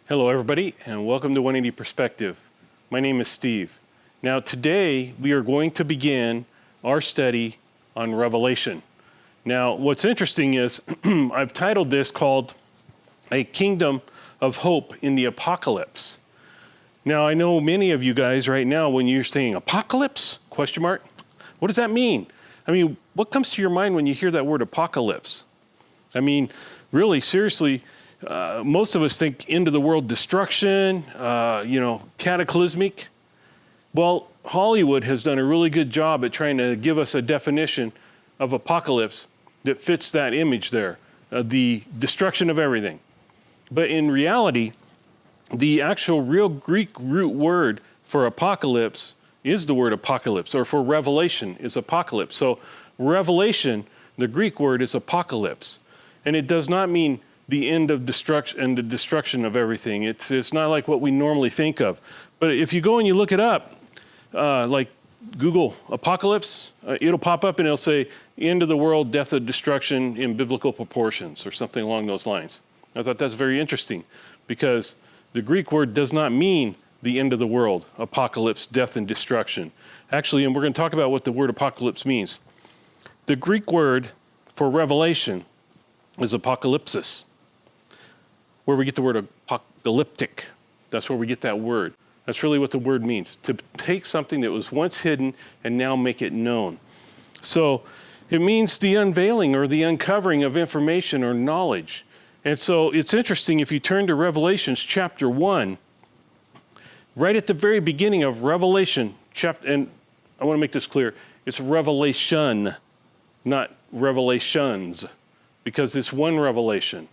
Hello, everybody, and welcome to 180 Perspective. My name is Steve. Now, today we are going to begin our study on Revelation. Now, what's interesting is I've titled this called A Kingdom of Hope in the Apocalypse. Now, I know many of you guys right now, when you're saying apocalypse, ? What does that mean? I mean, what comes to your mind when you hear that word apocalypse? I mean, really, seriously, most of us think end of the world destruction, cataclysmic. Well, Hollywood has done a really good job at trying to give us a definition of apocalypse that fits that image there, the destruction of everything. But in reality, the actual real Greek root word for apocalypse is the word apocalypse, or for revelation is apocalypse. So revelation, the Greek word is apocalypse. And it does not mean the end of destruction and the destruction of everything. It's not like what we normally think of. But if you go and you look it up, like Google apocalypse, it'll pop up and it'll say end of the world, death of destruction in biblical proportions, or something along those lines. I thought that's very interesting because the Greek word does not mean the end of the world, apocalypse, death and destruction. Actually, and we're going to talk about what the word apocalypse means. The Greek word for revelation is apocalypsis, where we get the word apocalyptic. That's where we get that word. That's really what the word means, to take something that was once hidden and now make it known. So it means the unveiling or the uncovering of information or knowledge. And so it's interesting if you turn to Revelations chapter 1, right at the very beginning of Revelation, and I want to make this clear, it's revelation, not revelations, because it's one revelation.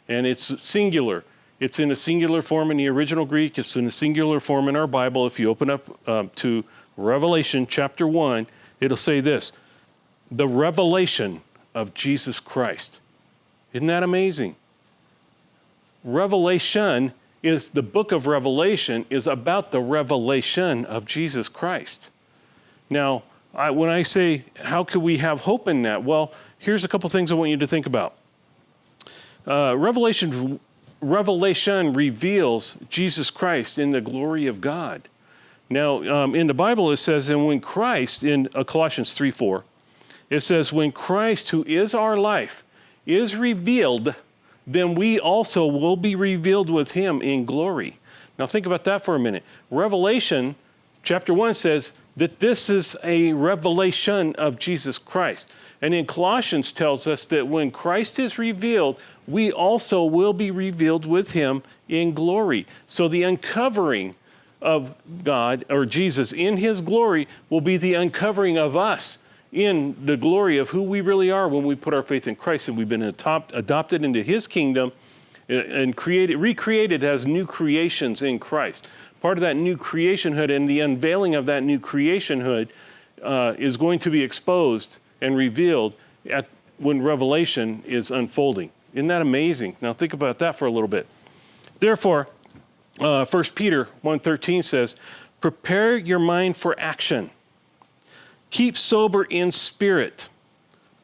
And it's singular. It's in a singular form in the original Greek. It's in a singular form in our Bible. If you open up to Revelation chapter 1, it'll say this: the revelation of Jesus Christ. Isn't that amazing? Revelation is, the book of Revelation is about the revelation of Jesus Christ. Now, when I say, how could we have hope in that? Well, here's a couple things I want you to think about. Revelation reveals Jesus Christ in the glory of God. Now, in the Bible it says, and when Christ, in Colossians 3:4, it says, when Christ, who is our life, is revealed, then we also will be revealed with him in glory. Now think about that for a minute. Revelation chapter 1 says that this is a revelation of Jesus Christ. And in Colossians tells us that when Christ is revealed, we also will be revealed with him in glory. So the uncovering of God, or Jesus, in his glory will be the uncovering of us in the glory of who we really are when we put our faith in Christ and we've been adopted into his kingdom and recreated as new creations in Christ. Part of that new creationhood and the unveiling of that new creationhood is going to be exposed and revealed when Revelation is unfolding. Isn't that amazing? Now think about that for a little bit. Therefore, 1 Peter 1:13 says, prepare your mind for action. Keep sober in spirit.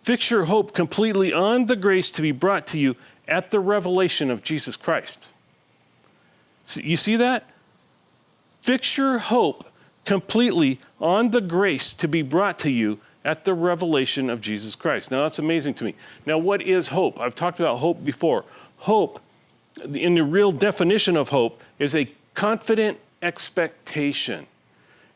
Fix your hope completely on the grace to be brought to you at the revelation of Jesus Christ. You see that? Fix your hope completely on the grace to be brought to you at the revelation of Jesus Christ. Now that's amazing to me. Now what is hope? I've talked about hope before. Hope, in the real definition of hope, is a confident expectation.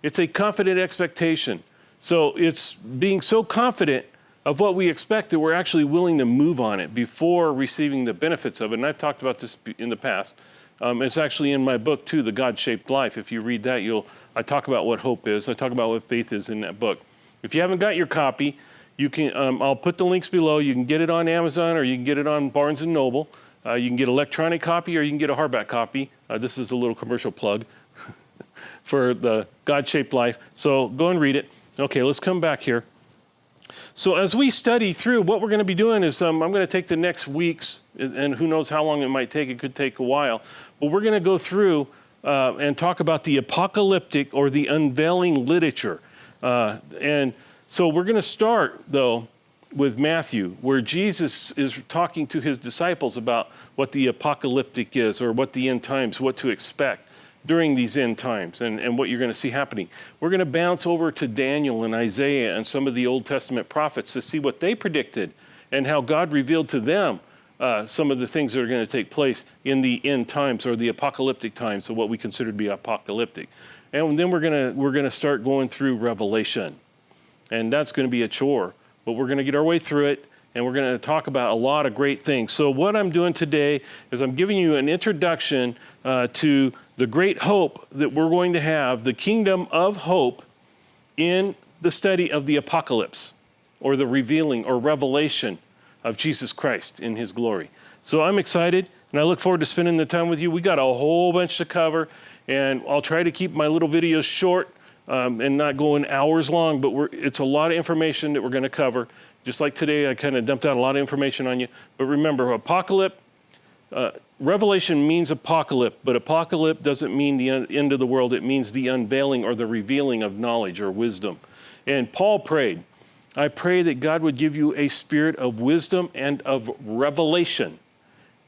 It's a confident expectation. So it's being so confident of what we expect that we're actually willing to move on it before receiving the benefits of it. And I've talked about this in the past. It's actually in my book too, The God-Shaped Life. If you read that, I talk about what hope is. I talk about what faith is in that book. If you haven't got your copy, you can. I'll put the links below. You can get it on Amazon, or you can get it on Barnes & Noble. You can get an electronic copy, or you can get a hardback copy. This is a little commercial plug for the God-Shaped Life. So go and read it. Okay, let's come back here. So as we study through, what we're going to be doing is I'm going to take the next weeks, and who knows how long it might take. It could take a while. But we're going to go through and talk about the apocalyptic or the unveiling literature. And so we're going to start, though, with Matthew, where Jesus is talking to his disciples about what the apocalyptic is, or what the end times, what to expect during these end times, and what you're going to see happening. We're going to bounce over to Daniel and Isaiah and some of the Old Testament prophets to see what they predicted and how God revealed to them some of the things that are going to take place in the end times, or the apocalyptic times, so what we consider to be apocalyptic. And then we're going to start going through Revelation, and that's going to be a chore, but we're going to get our way through it, and we're going to talk about a lot of great things. So what I'm doing today is I'm giving you an introduction to the great hope that we're going to have, the kingdom of hope, in the study of the apocalypse, or the revealing or revelation of Jesus Christ in his glory. So I'm excited, and I look forward to spending the time with you. We got a whole bunch to cover, and I'll try to keep my little videos short and not going hours long, but it's a lot of information that we're going to cover. Just like today, I kind of dumped out a lot of information on you. But remember, Revelation means apocalypse, but apocalypse doesn't mean the end of the world. It means the unveiling or the revealing of knowledge or wisdom. And Paul prayed, I pray that God would give you a spirit of wisdom and of revelation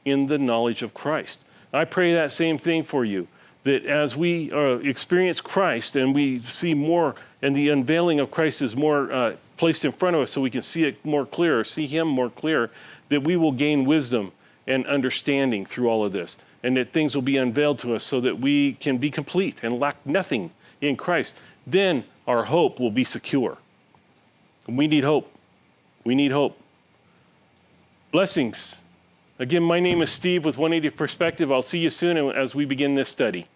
in the knowledge of Christ. I pray that same thing for you, that as we experience Christ and we see more, and the unveiling of Christ is more placed in front of us so we can see it more clear, see him more clear, that we will gain wisdom and understanding through all of this, and that things will be unveiled to us so that we can be complete and lack nothing in Christ. Then our hope will be secure. And we need hope. We need hope. Blessings. Again, my name is Steve with 180 Perspective. I'll see you soon as we begin this study.